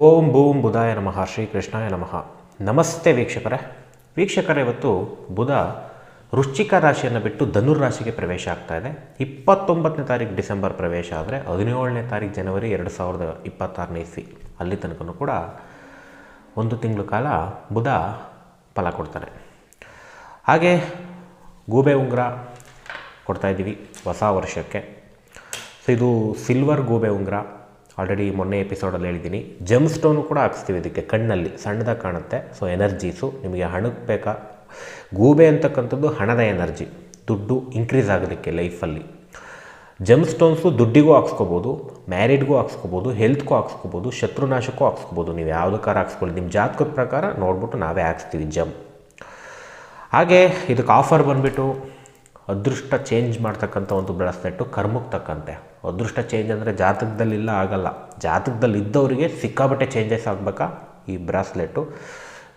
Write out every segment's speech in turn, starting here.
ಓಂ boom ಬುಧಾಯ ನಮಃ ಶ್ರೀ ಕೃಷ್ಣಾಯ ನಮಃ. ನಮಸ್ತೆ ವೀಕ್ಷಕರೇ, ಇವತ್ತು ಬುಧ ವೃಶ್ಚಿಕ ರಾಶಿಯನ್ನು ಬಿಟ್ಟು ಧನುರ್ ರಾಶಿಗೆ ಪ್ರವೇಶ ಆಗ್ತಾ ಇದೆ. 29ನೇ ತಾರೀಕು ಡಿಸೆಂಬರ್ ಪ್ರವೇಶ ಆದರೆ 17ನೇ ತಾರೀಕು ಜನವರಿ 2026ನೇ ಇಸ್ವಿ ಅಲ್ಲಿ ತನಕ ಕೂಡ ಒಂದು ತಿಂಗಳ ಕಾಲ ಬುಧ ಫಲ ಕೊಡ್ತಾನೆ. ಹಾಗೆ ಗೂಬೆ ಉಂಗುರ ಕೊಡ್ತಾಯಿದ್ದೀವಿ ಹೊಸ ವರ್ಷಕ್ಕೆ. ಸೊ ಇದು ಸಿಲ್ವರ್ ಗೂಬೆ ಉಂಗುರ, ಆಲ್ರೆಡಿ ಮೊನ್ನೆ ಎಪಿಸೋಡಲ್ಲಿ ಹೇಳಿದ್ದೀನಿ. ಜಮ್ ಸ್ಟೋನು ಕೂಡ ಹಾಕ್ಸ್ತೀವಿ ಇದಕ್ಕೆ, ಕಣ್ಣಲ್ಲಿ ಸಣ್ಣದಾಗಿ ಕಾಣುತ್ತೆ. ಸೊ ಎನರ್ಜೀಸು ನಿಮಗೆ ಹಣಕ್ಕೆ ಬೇಕಾ, ಗೂಬೆ ಅಂತಕ್ಕಂಥದ್ದು ಹಣದ ಎನರ್ಜಿ, ದುಡ್ಡು ಇನ್ಕ್ರೀಸ್ ಆಗೋದಕ್ಕೆ ಲೈಫಲ್ಲಿ. ಜಮ್ ಸ್ಟೋನ್ಸು ದುಡ್ಡಿಗೂ ಹಾಕ್ಸ್ಕೊಬೋದು, ಮ್ಯಾರಿಡ್ಗೂ ಹಾಕ್ಸ್ಕೊಬೋದು, ಹೆಲ್ತ್ಗೂ ಹಾಕ್ಸ್ಕೊಬೋದು, ಶತ್ರುನಾಶಕ್ಕೂ ಹಾಕ್ಸ್ಕೊಬೋದು. ನೀವು ಯಾವುದಕ್ಕಾರ ಹಾಕ್ಸ್ಕೊಳ್ಳಿ, ನಿಮ್ಮ ಜಾತಕದ ಪ್ರಕಾರ ನೋಡ್ಬಿಟ್ಟು ನಾವೇ ಹಾಕ್ಸ್ತೀವಿ ಜಮ್. ಹಾಗೆ ಇದಕ್ಕೆ ಆಫರ್ ಬಂದುಬಿಟ್ಟು ಅದೃಷ್ಟ ಚೇಂಜ್ ಮಾಡ್ತಕ್ಕಂಥ ಒಂದು ಬ್ರಾಸ್ಲೆಟ್ಟು, ಕರ್ಮಕ್ಕೆ ತಕ್ಕಂತೆ. ಅದೃಷ್ಟ ಚೇಂಜ್ ಅಂದರೆ ಜಾತಕದಲ್ಲಿಲ್ಲ, ಆಗಲ್ಲ. ಜಾತಕದಲ್ಲಿ ಇದ್ದವರಿಗೆ ಸಿಕ್ಕಾಬಟ್ಟೆ ಚೇಂಜಸ್ ಆಗಬೇಕಾ ಈ ಬ್ರಾಸ್ಲೆಟ್ಟು.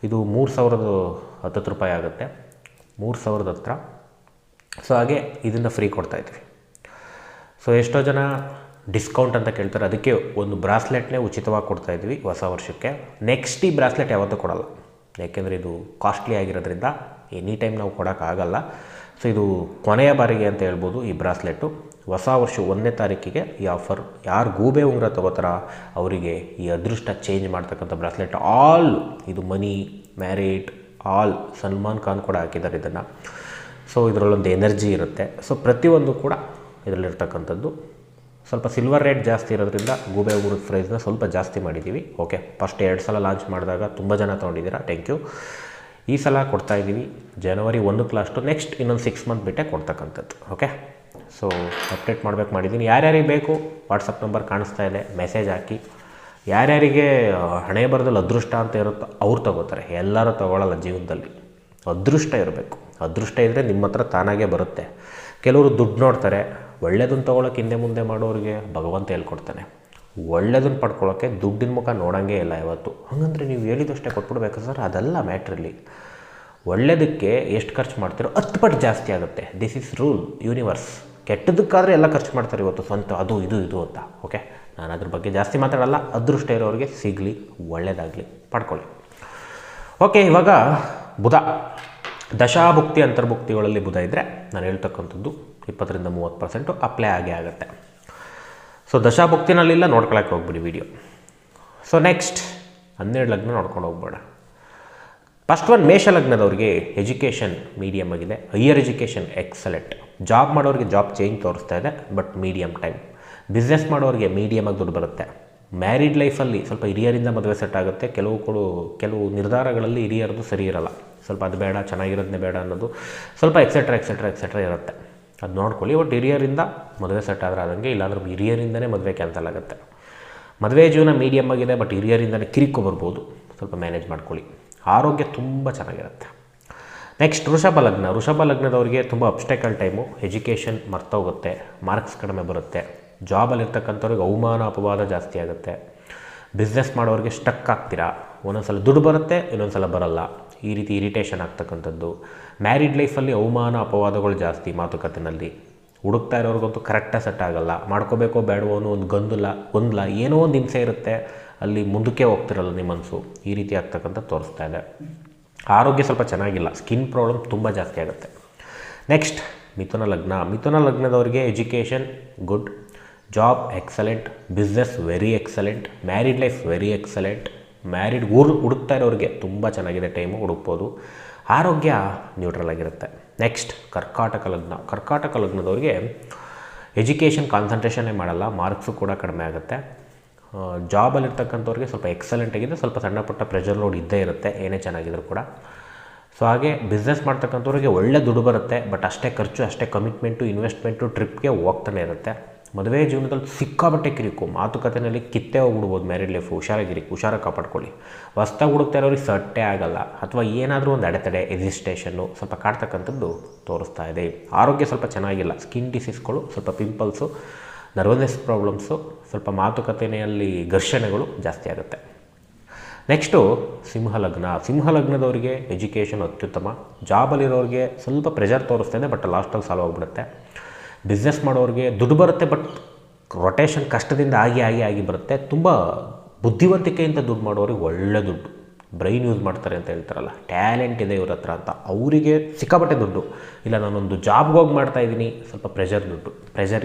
ಇದು 3010 ರೂಪಾಯಿ ಆಗುತ್ತೆ, 3000 ಹತ್ರ. ಸೊ ಹಾಗೆ ಇದನ್ನು ಫ್ರೀ ಕೊಡ್ತಾಯಿದ್ವಿ. ಸೊ ಎಷ್ಟೋ ಜನ ಡಿಸ್ಕೌಂಟ್ ಅಂತ ಕೇಳ್ತಾರೆ, ಅದಕ್ಕೆ ಒಂದು ಬ್ರಾಸ್ಲೆಟ್ನೇ ಉಚಿತವಾಗಿ ಕೊಡ್ತಾಯಿದ್ವಿ ಹೊಸ ವರ್ಷಕ್ಕೆ. ನೆಕ್ಸ್ಟ್ ಈ ಬ್ರಾಸ್ಲೆಟ್ ಯಾವತ್ತೂ ಕೊಡೋಲ್ಲ, ಯಾಕೆಂದರೆ ಇದು ಕಾಸ್ಟ್ಲಿ ಆಗಿರೋದ್ರಿಂದ ಎನಿ ಟೈಮ್ ನಾವು ಕೊಡೋಕ್ಕಾಗಲ್ಲ. ಸೊ ಇದು ಕೊನೆಯ ಬಾರಿಗೆ ಅಂತ ಹೇಳ್ಬೋದು ಈ ಬ್ರಾಸ್ಲೆಟ್ಟು. ಹೊಸ ವರ್ಷ 1ನೇ ತಾರೀಕಿಗೆ ಈ ಆಫರ್. ಯಾರು ಗೂಬೆ ಉಂಗುರ ತಗೋತಾರ ಅವರಿಗೆ ಈ ಅದೃಷ್ಟ ಚೇಂಜ್ ಮಾಡ್ತಕ್ಕಂಥ ಬ್ರಾಸ್ಲೆಟ್. ಆಲ್ ಇದು ಮನಿ, ಮ್ಯಾರಿಡ್, ಆಲ್. ಸಲ್ಮಾನ್ ಖಾನ್ ಕೂಡ ಹಾಕಿದ್ದಾರೆ ಇದನ್ನು. ಸೊ ಇದರಲ್ಲೊಂದು ಎನರ್ಜಿ ಇರುತ್ತೆ. ಸೊ ಪ್ರತಿಯೊಂದು ಕೂಡ ಇದರಲ್ಲಿರ್ತಕ್ಕಂಥದ್ದು. ಸ್ವಲ್ಪ ಸಿಲ್ವರ್ ರೇಟ್ ಜಾಸ್ತಿ ಇರೋದ್ರಿಂದ ಗೂಬೆ ಉಂಗುರದ ಪ್ರೈಸ್ನ ಸ್ವಲ್ಪ ಜಾಸ್ತಿ ಮಾಡಿದ್ದೀವಿ. ಓಕೆ, ಫಸ್ಟ್ 2 ಸಲ ಲಾಂಚ್ ಮಾಡಿದಾಗ ತುಂಬ ಜನ ತೊಗೊಂಡಿದ್ದೀರಾ, ಥ್ಯಾಂಕ್ ಯು. ಈ ಸಲ ಕೊಡ್ತಾಯಿದ್ದೀವಿ ಜನವರಿ 1ಕ್ಕೆ ಲಾಸ್ಟು, ನೆಕ್ಸ್ಟ್ ಇನ್ನೊಂದು 6 ಮಂತ್ ಬಿಟ್ಟೆ ಕೊಡ್ತಕ್ಕಂಥದ್ದು. ಓಕೆ, ಸೊ ಅಪ್ಡೇಟ್ ಮಾಡಿದ್ದೀನಿ. ಯಾರ್ಯಾರಿಗೆ ಬೇಕು ವಾಟ್ಸಪ್ ನಂಬರ್ ಕಾಣಿಸ್ತಾ ಇದೆ, ಮೆಸೇಜ್ ಹಾಕಿ. ಯಾರ್ಯಾರಿಗೆ ಹಣೆ ಬರದಲ್ಲಿ ಅದೃಷ್ಟ ಅಂತ ಇರುತ್ತೋ ಅವ್ರು ತಗೋತಾರೆ, ಎಲ್ಲರೂ ತಗೊಳ್ಳಲ್ಲ. ಜೀವನದಲ್ಲಿ ಅದೃಷ್ಟ ಇರಬೇಕು. ಅದೃಷ್ಟ ಇದ್ದರೆ ನಿಮ್ಮ ಹತ್ರ ತಾನಾಗೇ ಬರುತ್ತೆ. ಕೆಲವರು ದುಡ್ಡು ನೋಡ್ತಾರೆ, ಒಳ್ಳೆಯದನ್ನು ತೊಗೊಳಕ್ಕೆ ಹಿಂದೆ ಮುಂದೆ ಮಾಡೋರಿಗೆ ಭಗವಂತ ಹೇಳ್ಕೊಡ್ತಾನೆ. ಒಳ್ಳೆಯದನ್ನು ಪಡ್ಕೊಳ್ಳೋಕ್ಕೆ ದುಡ್ಡಿನ ಮುಖ ನೋಡೋಂಗೇ ಇಲ್ಲ ಯಾವತ್ತು. ಹಾಗಂದರೆ ನೀವು ಹೇಳಿದಷ್ಟೇ ಕೊಟ್ಬಿಡ್ಬೇಕು ಸರ್, ಅದಲ್ಲ ಮ್ಯಾಟ್ರಲ್ಲಿ. ಒಳ್ಳೆಯದಕ್ಕೆ ಎಷ್ಟು ಖರ್ಚು ಮಾಡ್ತೀರೋ 10 ಪಟ್ಟು ಜಾಸ್ತಿ ಆಗುತ್ತೆ. This is rule, universe. ಕೆಟ್ಟದಕ್ಕಾದರೆ ಎಲ್ಲ ಖರ್ಚು ಮಾಡ್ತಾರೆ ಇವತ್ತು, ಸ್ವಂತ ಅದು ಇದು ಅಂತ. ಓಕೆ, ನಾನು ಅದ್ರ ಬಗ್ಗೆ ಜಾಸ್ತಿ ಮಾತಾಡಲ್ಲ. ಅದೃಷ್ಟ ಇರೋರಿಗೆ ಸಿಗಲಿ, ಒಳ್ಳೆಯದಾಗಲಿ, ಪಡ್ಕೊಳ್ಳಿ. ಓಕೆ, ಇವಾಗ ಬುಧ ದಶಾಭುಕ್ತಿ ಅಂತರ್ಭುಕ್ತಿಗಳಲ್ಲಿ ಬುಧ ಇದ್ದರೆ ನಾನು ಹೇಳ್ತಕ್ಕಂಥದ್ದು 20ರಿಂದ 30% ಅಪ್ಲೈ ಆಗೇ ಆಗುತ್ತೆ. ಸೊ ದಶಾಭುಕ್ತಿನಲ್ಲಿಲ್ಲ, ನೋಡ್ಕೊಳಕ್ಕೆ ಹೋಗ್ಬಿಡಿ ವಿಡಿಯೋ. ಸೊ ನೆಕ್ಸ್ಟ್ 12 ಲಗ್ನ ನೋಡ್ಕೊಂಡು ಹೋಗ್ಬೇಡ. ಫಸ್ಟ್ ಒನ್ ಮೇಷ ಲಗ್ನದವ್ರಿಗೆ ಎಜುಕೇಷನ್ ಮೀಡಿಯಮ್ ಆಗಿದೆ, ಹೈಯರ್ ಎಜುಕೇಷನ್ ಎಕ್ಸಲೆಂಟ್. ಜಾಬ್ ಮಾಡೋರಿಗೆ ಜಾಬ್ ಚೇಂಜ್ ತೋರಿಸ್ತಾ ಇದೆ, ಬಟ್ ಮೀಡಿಯಮ್ ಟೈಮ್. ಬಿಸ್ನೆಸ್ ಮಾಡೋರಿಗೆ ಮೀಡಿಯಮಾಗಿ ದುಡ್ಡು ಬರುತ್ತೆ. ಮ್ಯಾರಿಡ್ ಲೈಫಲ್ಲಿ ಸ್ವಲ್ಪ ಹಿರಿಯರಿಂದ ಮದುವೆ ಸೆಟ್ ಆಗುತ್ತೆ. ಕೆಲವು ನಿರ್ಧಾರಗಳಲ್ಲಿ ಹಿರಿಯರದು ಸರಿ ಇರಲ್ಲ, ಸ್ವಲ್ಪ ಅದು ಬೇಡ, ಚೆನ್ನಾಗಿರೋದನ್ನೇ ಬೇಡ ಅನ್ನೋದು ಸ್ವಲ್ಪ ಎಕ್ಸೆಟ್ರಾ ಇರುತ್ತೆ. ಅದು ನೋಡ್ಕೊಳ್ಳಿ. ಬಟ್ ಹಿರಿಯರಿಂದ ಮದುವೆ ಸೆಟ್ ಆದರೆ ಆದಂಗೆ, ಇಲ್ಲಾಂದ್ರೆ ಹಿರಿಯರಿಂದನೇ ಮದುವೆ ಕ್ಯಾನ್ಸಲ್ ಆಗುತ್ತೆ. ಮದುವೆ ಜೀವನ ಮೀಡಿಯಮ್ ಆಗಿದೆ, ಬಟ್ ಹಿರಿಯರಿಂದನೇ ಕಿರಿಕು ಬರ್ಬೋದು, ಸ್ವಲ್ಪ ಮ್ಯಾನೇಜ್ ಮಾಡ್ಕೊಳ್ಳಿ. ಆರೋಗ್ಯ ತುಂಬ ಚೆನ್ನಾಗಿರುತ್ತೆ. ನೆಕ್ಸ್ಟ್ ವೃಷಭ ಲಗ್ನದವ್ರಿಗೆ ತುಂಬ ಅಬ್ಸ್ಟೆಕಲ್ ಟೈಮು. ಎಜುಕೇಷನ್ ಮರ್ತೋಗುತ್ತೆ, ಮಾರ್ಕ್ಸ್ ಕಡಿಮೆ ಬರುತ್ತೆ. ಜಾಬಲ್ಲಿರ್ತಕ್ಕಂಥವ್ರಿಗೆ ಅವಮಾನ ಅಪವಾದ ಜಾಸ್ತಿ ಆಗುತ್ತೆ. ಬಿಸ್ನೆಸ್ ಮಾಡೋರಿಗೆ ಸ್ಟಕ್ ಆಗ್ತೀರಾ, ಒಂದೊಂದು ಸಲ ದುಡ್ಡು ಬರುತ್ತೆ, ಇನ್ನೊಂದು ಸಲ ಬರಲ್ಲ, ಈ ರೀತಿ ಇರಿಟೇಷನ್ ಆಗ್ತಕ್ಕಂಥದ್ದು. ಮ್ಯಾರಿಡ್ ಲೈಫಲ್ಲಿ ಅವಮಾನ ಅಪವಾದಗಳು ಜಾಸ್ತಿ ಮಾತುಕತೆಯಲ್ಲಿ. ಹುಡುಕ್ತಾ ಇರೋರಿಗಂತೂ ಕರೆಕ್ಟಾಗಿ ಸೆಟ್ ಆಗೋಲ್ಲ, ಮಾಡ್ಕೋಬೇಕೋ ಬೇಡವೋ ಅನ್ನೋ ಒಂದು ಗೊಂದಲ, ಏನೋ ಒಂದು ಹಿಂಸೆ ಇರುತ್ತೆ, ಅಲ್ಲಿ ಮುಂದಕ್ಕೆ ಹೋಗ್ತಿರಲ್ಲ ನಿಮ್ಮ ಮನಸ್ಸು. ಈ ರೀತಿ ಆಗ್ತಕ್ಕಂಥ ತೋರಿಸ್ತಾ ಇದೆ. ಆರೋಗ್ಯ ಸ್ವಲ್ಪ ಚೆನ್ನಾಗಿಲ್ಲ, ಸ್ಕಿನ್ ಪ್ರಾಬ್ಲಮ್ ತುಂಬ ಜಾಸ್ತಿ ಆಗುತ್ತೆ. ನೆಕ್ಸ್ಟ್ ಮಿಥುನ ಲಗ್ನದವ್ರಿಗೆ education good, job excellent, business very excellent, married life very excellent. Married ಹುಡುಕ್ತಾ ಇರೋರಿಗೆ ತುಂಬ ಚೆನ್ನಾಗಿದೆ ಟೈಮು, ಹುಡುಕ್ಬೋದು. ಆರೋಗ್ಯ ನ್ಯೂಟ್ರಲ್ ಆಗಿರುತ್ತೆ. ನೆಕ್ಸ್ಟ್ ಕರ್ಕಾಟಕ ಲಗ್ನದವ್ರಿಗೆ ಎಜುಕೇಷನ್ ಕಾನ್ಸಂಟ್ರೇಷನ್ನೇ ಮಾಡಲ್ಲ, ಮಾರ್ಕ್ಸು ಕೂಡ ಕಡಿಮೆ ಆಗುತ್ತೆ. ಜಾಬಲ್ಲಿರ್ತಕ್ಕಂಥವ್ರಿಗೆ ಸ್ವಲ್ಪ ಎಕ್ಸಲೆಂಟ್ ಆಗಿದೆ, ಸ್ವಲ್ಪ ಸಣ್ಣ ಪುಟ್ಟ ಪ್ರೆಷರ್ ಲೋಡ್ ಇದ್ದೇ ಇರುತ್ತೆ ಏನೇ ಚೆನ್ನಾಗಿದ್ರು ಕೂಡ. ಸೊ ಹಾಗೆ ಬಿಸ್ನೆಸ್ ಮಾಡ್ತಕ್ಕಂಥವ್ರಿಗೆ ಒಳ್ಳೆ ದುಡ್ಡು ಬರುತ್ತೆ, ಬಟ್ ಅಷ್ಟೇ ಖರ್ಚು, ಅಷ್ಟೇ ಕಮಿಟ್ಮೆಂಟು, ಇನ್ವೆಸ್ಟ್ಮೆಂಟು, ಟ್ರಿಪ್ಗೆ ಹೋಗ್ತಾನೆ ಇರುತ್ತೆ. ಮದುವೆ ಜೀವನದಲ್ಲಿ ಸಿಕ್ಕಾಬಟ್ಟೆ ಕಿರಿಕು, ಮಾತುಕತೆಯಲ್ಲಿ ಕಿತ್ತೇ ಹೋಗ್ಬಿಡ್ಬೋದು. ಮ್ಯಾರಿಡ್ ಲೈಫು ಹುಷಾರಾಗಿ ಕಾಪಾಡ್ಕೊಳ್ಳಿ. ಹೊಸ್ದಾಗಿ ಹುಡುಕ್ತಾ ಇರೋರಿಗೆ ಸಟ್ಟೇ ಆಗಲ್ಲ, ಅಥವಾ ಏನಾದರೂ ಒಂದು ಅಡೆತಡೆ, ಎಸಿಸ್ಟೇಷನ್ನು ಸ್ವಲ್ಪ ಕಾಡ್ತಕ್ಕಂಥದ್ದು ತೋರಿಸ್ತಾ ಇದೆ. ಆರೋಗ್ಯ ಸ್ವಲ್ಪ ಚೆನ್ನಾಗಿಲ್ಲ, ಸ್ಕಿನ್ ಡಿಸೀಸ್ಗಳು, ಸ್ವಲ್ಪ ಪಿಂಪಲ್ಸು, ನರ್ವಸ್ನೆಸ್ ಪ್ರಾಬ್ಲಮ್ಸು, ಸ್ವಲ್ಪ ಮಾತುಕತೆಯಲ್ಲಿ ಘರ್ಷಣೆಗಳು ಜಾಸ್ತಿ ಆಗುತ್ತೆ. ನೆಕ್ಸ್ಟು ಸಿಂಹ ಲಗ್ನದವರಿಗೆ ಎಜುಕೇಷನ್ ಅತ್ಯುತ್ತಮ. ಜಾಬಲ್ಲಿರೋರಿಗೆ ಸ್ವಲ್ಪ ಪ್ರೆಷರ್ ತೋರಿಸ್ತಾ ಇದೆ, ಬಟ್ ಲಾಸ್ಟಲ್ಲಿ ಸಾಲ್ವ್ ಆಗಿಬಿಡುತ್ತೆ. ಬಿಸ್ನೆಸ್ ಮಾಡೋರಿಗೆ ದುಡ್ಡು ಬರುತ್ತೆ, ಬಟ್ ರೊಟೇಷನ್ ಕಷ್ಟದಿಂದ ಆಗಿ ಬರುತ್ತೆ. ತುಂಬ ಬುದ್ಧಿವಂತಿಕೆಯಿಂದ ದುಡ್ಡು ಮಾಡೋರಿಗೆ ಒಳ್ಳೆ ದುಡ್ಡು, ಬ್ರೈನ್ ಯೂಸ್ ಮಾಡ್ತಾರೆ ಅಂತ ಹೇಳ್ತಾರಲ್ಲ, ಟ್ಯಾಲೆಂಟ್ ಇದೆ ಇವ್ರ ಹತ್ರ ಅಂತ, ಅವರಿಗೆ ಸಿಕ್ಕಾಪಟ್ಟೆ ದುಡ್ಡು. ಇಲ್ಲ ನಾನೊಂದು ಜಾಬ್ಗೆ ಹೋಗಿ ಮಾಡ್ತಾಯಿದ್ದೀನಿ, ಸ್ವಲ್ಪ ಪ್ರೆಷರ್ ದುಡ್ಡು,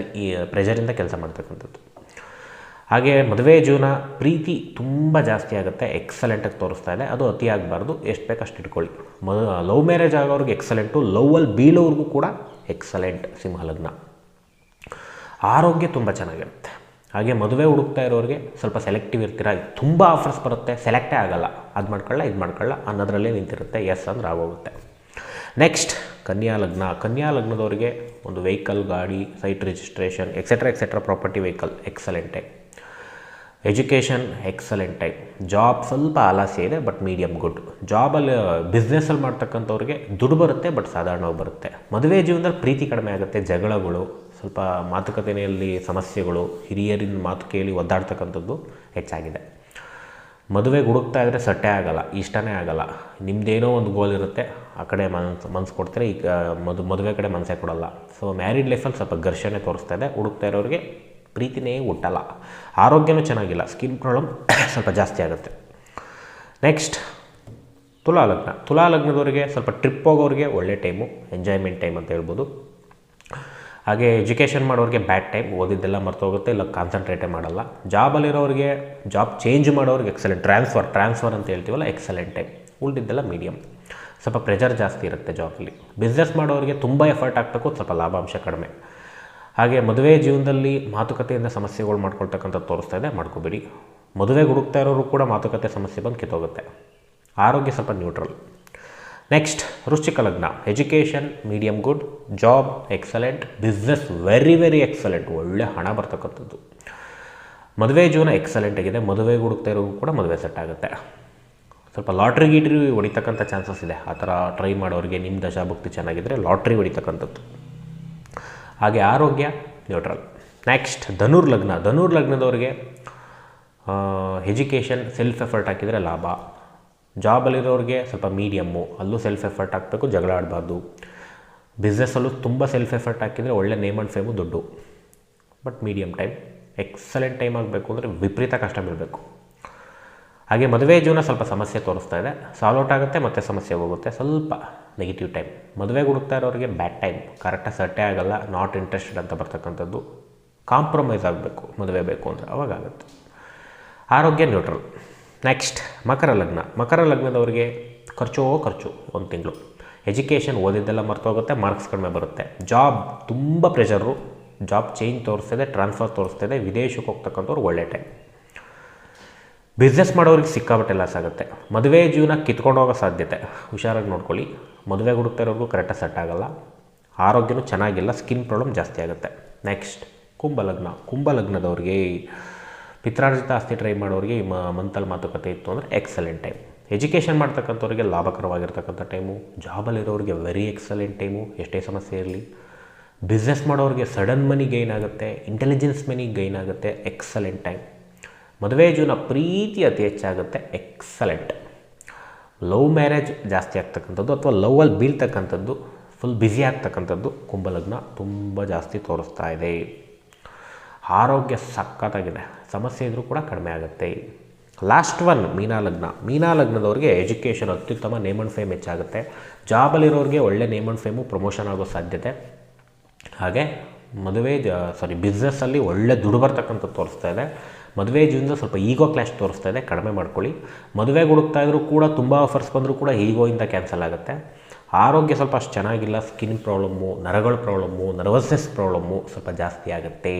ಪ್ರೆಷರಿಂದ ಕೆಲಸ ಮಾಡ್ತಕ್ಕಂಥದ್ದು. ಹಾಗೆ ಮದುವೆ ಜೀವನ ಪ್ರೀತಿ ತುಂಬ ಜಾಸ್ತಿ ಆಗುತ್ತೆ, ಎಕ್ಸಲೆಂಟಾಗಿ ತೋರಿಸ್ತಾ ಇದೆ. ಅದು ಅತಿ ಆಗಬಾರ್ದು, ಎಷ್ಟು ಬೇಕು ಅಷ್ಟು ಇಟ್ಕೊಳ್ಳಿ. ಲವ್ ಮ್ಯಾರೇಜ್ ಆಗೋರಿಗೆ ಎಕ್ಸಲೆಂಟು, ಲವ್ವಲ್ಲಿ ಬೀಳೋವ್ರಿಗೂ ಕೂಡ ಎಕ್ಸಲೆಂಟ್ ಸಿಂಹಲಗ್ನ. ಆರೋಗ್ಯ ತುಂಬ ಚೆನ್ನಾಗಿರುತ್ತೆ. ಹಾಗೆ ಮದುವೆ ಹುಡುಕ್ತಾ ಇರೋರಿಗೆ ಸ್ವಲ್ಪ ಸೆಲೆಕ್ಟಿವ್ ಇರ್ತೀರ, ತುಂಬ ಆಫರ್ಸ್ ಬರುತ್ತೆ, ಸೆಲೆಕ್ಟೇ ಆಗೋಲ್ಲ, ಅದು ಮಾಡ್ಕೊಳ್ಳ ಇದು ಮಾಡ್ಕೊಳ್ಳ ಅನ್ನೋದ್ರಲ್ಲೇ ನಿಂತಿರುತ್ತೆ, ಎಸ್ ಅಂದ್ರೆ ಆಗೋಗುತ್ತೆ. ನೆಕ್ಸ್ಟ್ ಕನ್ಯಾ ಲಗ್ನ. ಕನ್ಯಾ ಲಗ್ನದವರಿಗೆ ಒಂದು ವೆಹಿಕಲ್, ಗಾಡಿ, site registration etcetera property, vehicle ಎಕ್ಸಲೆಂಟೇ. Education excellent type. ಜಾಬ್ ಸ್ವಲ್ಪ ಆಲಸ್ಯ ಇದೆ, ಬಟ್ ಮೀಡಿಯಮ್ ಗುಡ್. ಜಾಬಲ್ಲಿ ಬಿಸ್ನೆಸ್ಸಲ್ಲಿ ಮಾಡ್ತಕ್ಕಂಥವ್ರಿಗೆ ದುಡ್ಡು ಬರುತ್ತೆ, ಬಟ್ ಸಾಧಾರಣವಾಗಿ ಬರುತ್ತೆ. ಮದುವೆ ಜೀವನದಲ್ಲಿ ಪ್ರೀತಿ ಕಡಿಮೆ ಆಗುತ್ತೆ, ಜಗಳಗಳು, ಸ್ವಲ್ಪ ಮಾತುಕತೆಯಲ್ಲಿ ಸಮಸ್ಯೆಗಳು, ಹಿರಿಯರಿನ ಮಾತು ಕೇಳಿ ಒದ್ದಾಡ್ತಕ್ಕಂಥದ್ದು ಹೆಚ್ಚಾಗಿದೆ. ಮದುವೆಗೆ ಹುಡುಕ್ತಾ ಇದ್ದರೆ ಸಟ್ಟೆ ಆಗೋಲ್ಲ, ಇಷ್ಟನೇ ಆಗೋಲ್ಲ. ನಿಮ್ಮದೇನೋ ಒಂದು ಗೋಲ್ ಇರುತ್ತೆ, ಆ ಕಡೆ ಮನಸ್ಸು ಕೊಡ್ತಾರೆ, ಈಗ ಮದುವೆ ಕಡೆ ಮನಸ್ಸೇ ಕೊಡೋಲ್ಲ. ಸೊ ಮ್ಯಾರಿಡ್ ಲೈಫಲ್ಲಿ ಸ್ವಲ್ಪ ಘರ್ಷಣೆ ತೋರಿಸ್ತಾ ಇದೆ. ಹುಡುಕ್ತಾ ಇರೋರಿಗೆ ಪ್ರೀತಿನೇ ಹುಟ್ಟಲ್ಲ. ಆರೋಗ್ಯನೂ ಚೆನ್ನಾಗಿಲ್ಲ, ಸ್ಕಿನ್ ಪ್ರಾಬ್ಲಮ್ ಸ್ವಲ್ಪ ಜಾಸ್ತಿ ಆಗುತ್ತೆ. ನೆಕ್ಸ್ಟ್ ತುಲಾ ಲಗ್ನ. ತುಲಾ ಲಗ್ನದವರಿಗೆ ಸ್ವಲ್ಪ ಟ್ರಿಪ್ ಹೋಗೋರಿಗೆ ಒಳ್ಳೆ ಟೈಮು, ಎಂಜಾಯ್ಮೆಂಟ್ ಟೈಮ್ ಅಂತ ಹೇಳ್ಬೋದು. ಹಾಗೆ ಎಜುಕೇಷನ್ ಮಾಡೋರಿಗೆ ಬ್ಯಾಡ್ ಟೈಮ್, ಓದಿದ್ದೆಲ್ಲ ಮರ್ತೋಗುತ್ತೆ, ಇಲ್ಲ ಕಾನ್ಸಂಟ್ರೇಟೇ ಮಾಡಲ್ಲ. ಜಾಬಲ್ಲಿರೋರಿಗೆ, ಜಾಬ್ ಚೇಂಜ್ ಮಾಡೋರಿಗೆ ಎಕ್ಸಲೆಂಟ್. ಟ್ರಾನ್ಸ್ಫರ್ ಅಂತ ಹೇಳ್ತೀವಲ್ಲ, ಎಕ್ಸಲೆಂಟ್ ಟೈಮ್. ಉಳಿದಿದ್ದೆಲ್ಲ ಮೀಡಿಯಮ್, ಸ್ವಲ್ಪ ಪ್ರೆಷರ್ ಜಾಸ್ತಿ ಇರುತ್ತೆ ಜಾಬಲ್ಲಿ. ಬಿಸ್ನೆಸ್ ಮಾಡೋರಿಗೆ ತುಂಬ ಎಫರ್ಟ್ ಹಾಕಬೇಕು, ಸ್ವಲ್ಪ ಲಾಭಾಂಶ ಕಡಿಮೆ. ಹಾಗೆ ಮದುವೆ ಜೀವನದಲ್ಲಿ ಮಾತುಕತೆಯಿಂದ ಸಮಸ್ಯೆಗಳು ಮಾಡ್ಕೊಳ್ತಕ್ಕಂಥದ್ದು ತೋರಿಸ್ತಾ ಇದೆ, ಮಾಡ್ಕೋಬೇಡಿ. ಮದುವೆಗೆ ಹುಡುಕ್ತಾ ಇರೋರು ಕೂಡ ಮಾತುಕತೆ ಸಮಸ್ಯೆ ಬಂದು ಕಿತ್ತೋಗುತ್ತೆ. ಆರೋಗ್ಯ ಸ್ವಲ್ಪ ನ್ಯೂಟ್ರಲ್. ನೆಕ್ಸ್ಟ್ ವೃಶ್ಚಿಕ ಲಗ್ನ. Education medium good, job excellent, business very excellent, ಒಳ್ಳೆ ಹಣ ಬರ್ತಕ್ಕಂಥದ್ದು. ಮದುವೆ ಜೀವನ ಎಕ್ಸಲೆಂಟ್ ಆಗಿದೆ. ಮದುವೆಗೆ ಹುಡುಕ್ತಾ ಇರೋರು ಕೂಡ ಮದುವೆ ಸೆಟ್ ಆಗುತ್ತೆ. ಸ್ವಲ್ಪ ಲಾಟ್ರಿ ಗೀಟ್ರಿ ಹೊಡಿತಕ್ಕಂಥ ಚಾನ್ಸಸ್ ಇದೆ. ಆ ಥರ ಟ್ರೈ ಮಾಡೋರಿಗೆ ನಿಮ್ಮ ದಶಾಭಕ್ತಿ ಚೆನ್ನಾಗಿದ್ದರೆ ಲಾಟ್ರಿ ಹೊಡಿತಕ್ಕಂಥದ್ದು. ಹಾಗೆ ಆರೋಗ್ಯ ನ್ಯೂಟ್ರಲ್. ನೆಕ್ಸ್ಟ್ ಧನುರ್ ಲಗ್ನ. ಧನುರ್ ಲಗ್ನದವ್ರಿಗೆ ಎಜುಕೇಷನ್ ಸೆಲ್ಫ್ ಎಫರ್ಟ್ ಹಾಕಿದರೆ ಲಾಭ. ಜಾಬಲ್ಲಿರೋರಿಗೆ ಸ್ವಲ್ಪ ಮೀಡಿಯಮ್ಮು, ಅಲ್ಲೂ ಸೆಲ್ಫ್ ಎಫರ್ಟ್ ಹಾಕಬೇಕು, ಜಗಳ ಆಡಬಾರ್ದು. ಬಿಸ್ನೆಸ್ಸಲ್ಲೂ ತುಂಬ ಸೆಲ್ಫ್ ಎಫರ್ಟ್ ಹಾಕಿದರೆ ಒಳ್ಳೆ ನೇಮ್ ಆ್ಯಂಡ್ ಫೇಮು, ದುಡ್ಡು, but medium time. Excellent time ಆಗಬೇಕು ಅಂದರೆ ವಿಪರೀತ ಕಷ್ಟ ಬೀಳಬೇಕು. ಹಾಗೆ ಮದುವೆ ಜೀವನ ಸ್ವಲ್ಪ ಸಮಸ್ಯೆ ತೋರಿಸ್ತಾ ಇದೆ, ಸಾಲ್ವ್ ಔಟ್ ಆಗುತ್ತೆ ಮತ್ತು ಸಮಸ್ಯೆ ಹೋಗುತ್ತೆ, ಸ್ವಲ್ಪ ನೆಗೆಟಿವ್ ಟೈಮ್. ಮದುವೆಗೆ ಹುಡುಕ್ತಾ ಇರೋರಿಗೆ ಬ್ಯಾಡ್ ಟೈಮ್, ಕರೆಕ್ಟಾಗಿ ಸಟ್ಟೆ ಆಗೋಲ್ಲ, ನಾಟ್ ಇಂಟ್ರೆಸ್ಟೆಡ್ ಅಂತ ಬರ್ತಕ್ಕಂಥದ್ದು. ಕಾಂಪ್ರಮೈಸ್ ಆಗಬೇಕು ಮದುವೆ ಬೇಕು ಅಂದರೆ, ಅವಾಗುತ್ತೆ. ಆರೋಗ್ಯ ನ್ಯೂಟ್ರಲ್. ನೆಕ್ಸ್ಟ್ ಮಕರ ಲಗ್ನ. ಮಕರ ಲಗ್ನದವರಿಗೆ ಖರ್ಚು ಒಂದು ತಿಂಗಳು. ಎಜುಕೇಷನ್ ಓದಿದ್ದೆಲ್ಲ ಮರ್ತೋಗುತ್ತೆ, ಮಾರ್ಕ್ಸ್ ಕಡಿಮೆ ಬರುತ್ತೆ. ಜಾಬ್ ತುಂಬ ಪ್ರೆಷರು, ಜಾಬ್ ಚೇಂಜ್ ತೋರಿಸ್ತಿದೆ, ಟ್ರಾನ್ಸ್ಫರ್ ತೋರಿಸ್ತಿದೆ, ವಿದೇಶಕ್ಕೆ ಹೋಗ್ತಕ್ಕಂಥವ್ರು ಒಳ್ಳೆ ಟೈಮ್. ಬಿಸ್ನೆಸ್ ಮಾಡೋರಿಗೆ ಸಿಕ್ಕಾಪಟ್ಟೆ ಲಾಸ್ ಆಗುತ್ತೆ. ಮದುವೆ ಜೀವನ ಕಿತ್ಕೊಂಡು ಹೋಗೋ ಸಾಧ್ಯತೆ, ಹುಷಾರಾಗಿ ನೋಡ್ಕೊಳ್ಳಿ. ಮದುವೆಗೆ ಹುಡುಕ್ತಾ ಇರೋರಿಗೂ ಕರೆಕ್ಟಾಗಿ ಸೆಟ್ ಆಗೋಲ್ಲ. ಆರೋಗ್ಯನೂ ಚೆನ್ನಾಗಿಲ್ಲ, ಸ್ಕಿನ್ ಪ್ರಾಬ್ಲಮ್ ಜಾಸ್ತಿ ಆಗುತ್ತೆ. ನೆಕ್ಸ್ಟ್ ಕುಂಭಲಗ್ನ. ಕುಂಭಲಗ್ನದವ್ರಿಗೆ ಪಿತ್ರಾರ್ಜಿತ ಆಸ್ತಿ ಟ್ರೈ ಮಾಡೋರಿಗೆ ಮಂತಲ್ಲಿ ಮಾತುಕತೆ ಇತ್ತು ಅಂದರೆ ಎಕ್ಸಲೆಂಟ್ ಟೈಮ್. ಎಜುಕೇಷನ್ ಮಾಡ್ತಕ್ಕಂಥವ್ರಿಗೆ ಲಾಭಕರವಾಗಿರ್ತಕ್ಕಂಥ ಟೈಮು. ಜಾಬಲ್ಲಿರೋರಿಗೆ ವೆರಿ ಎಕ್ಸಲೆಂಟ್ ಟೈಮು, ಎಷ್ಟೇ ಸಮಸ್ಯೆ ಇರಲಿ. ಬಿಸ್ನೆಸ್ ಮಾಡೋರಿಗೆ ಸಡನ್ ಮನಿ ಗೈನ್ ಆಗುತ್ತೆ, ಇಂಟೆಲಿಜೆನ್ಸ್ ಮನಿ ಗೈನ್ ಆಗುತ್ತೆ, ಎಕ್ಸಲೆಂಟ್ ಟೈಮ್. ಮದುವೆ ಜೀವನ ಪ್ರೀತಿ ಅತಿ ಹೆಚ್ಚಾಗುತ್ತೆ, ಎಕ್ಸಲೆಂಟ್. ಲವ್ ಮ್ಯಾರೇಜ್ ಜಾಸ್ತಿ ಆಗ್ತಕ್ಕಂಥದ್ದು ಅಥವಾ ಲವ್ವಲ್ಲಿ ಬೀಳ್ತಕ್ಕಂಥದ್ದು, ಫುಲ್ ಬ್ಯುಸಿ ಆಗ್ತಕ್ಕಂಥದ್ದು ಕುಂಭಲಗ್ನ ತುಂಬ ಜಾಸ್ತಿ ತೋರಿಸ್ತಾ ಇದೆ. ಆರೋಗ್ಯ ಸಖತ್ತಾಗಿದೆ, ಸಮಸ್ಯೆ ಇದ್ದರೂ ಕೂಡ ಕಡಿಮೆ ಆಗುತ್ತೆ. ಲಾಸ್ಟ್ ಒನ್ ಮೀನಾಲಗ್ನ. ಮೀನಾಲಗ್ನದವ್ರಿಗೆ ಎಜುಕೇಷನ್ ಅತ್ಯುತ್ತಮ, ನೇಮ್ ಆ್ಯಂಡ್ ಫೇಮ್ ಹೆಚ್ಚಾಗುತ್ತೆ. ಜಾಬಲ್ಲಿರೋರಿಗೆ ಒಳ್ಳೆ ನೇಮ್ ಆ್ಯಂಡ್ ಫೇಮು, ಪ್ರಮೋಷನ್ ಆಗೋ ಸಾಧ್ಯತೆ. ಹಾಗೆ ಬಿಸ್ನೆಸ್ಸಲ್ಲಿ ಒಳ್ಳೆ ದುಡ್ಡು ಬರ್ತಕ್ಕಂಥದ್ದು ತೋರಿಸ್ತಾ ಇದೆ. ಮದುವೆ ಜೀವನದಲ್ಲಿ ಸ್ವಲ್ಪ ಈಗೋ ಕ್ಲಾಶ್ ತೋರಿಸ್ತಾ ಇದೆ, ಕಡಿಮೆ ಮಾಡ್ಕೊಳ್ಳಿ. ಮದುವೆಗೆ ಹುಡುಕ್ತಾ ಇದ್ರೂ ಕೂಡ ತುಂಬ ಆಫರ್ಸ್ ಬಂದರೂ ಕೂಡ ಈಗೋಯಿಂದ ಕ್ಯಾನ್ಸಲ್ ಆಗುತ್ತೆ. ಆರೋಗ್ಯ ಸ್ವಲ್ಪ ಅಷ್ಟು ಚೆನ್ನಾಗಿಲ್ಲ, ಸ್ಕಿನ್ ಪ್ರಾಬ್ಲಮ್ಮು, ನರಗಳ ಪ್ರಾಬ್ಲಮ್ಮು, ನರ್ವಸ್ನೆಸ್ ಪ್ರಾಬ್ಲಮ್ಮು ಸ್ವಲ್ಪ ಜಾಸ್ತಿ ಆಗುತ್ತೆ.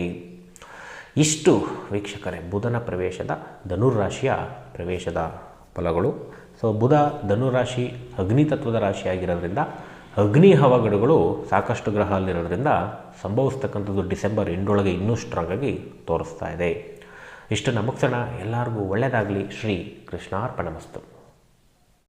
ಇಷ್ಟು ವೀಕ್ಷಕರೇ ಬುಧನ ಪ್ರವೇಶದ ಧನುರಾಶಿಯ ಪ್ರವೇಶದ ಫಲಗಳು. ಸೊ ಬುಧ ಧನುರಾಶಿ ಅಗ್ನಿತತ್ವದ ರಾಶಿಯಾಗಿರೋದ್ರಿಂದ ಅಗ್ನಿ ಹವಗಡುಗಳು ಸಾಕಷ್ಟು ಗ್ರಹ ಅಲ್ಲಿರೋದ್ರಿಂದ ಸಂಭವಿಸ್ತಕ್ಕಂಥದ್ದು ಡಿಸೆಂಬರ್ ಎಂಡೊಳಗೆ ಇನ್ನೂ ಸ್ಟ್ರಾಂಗಾಗಿ ತೋರಿಸ್ತಾ ಇದೆ. ಇಷ್ಟು ಮುಗಿಸೋಣ. ಎಲ್ಲರಿಗೂ ಒಳ್ಳೆಯದಾಗಲಿ. ಶ್ರೀ ಕೃಷ್ಣಾರ್ಪಣಮಸ್ತು.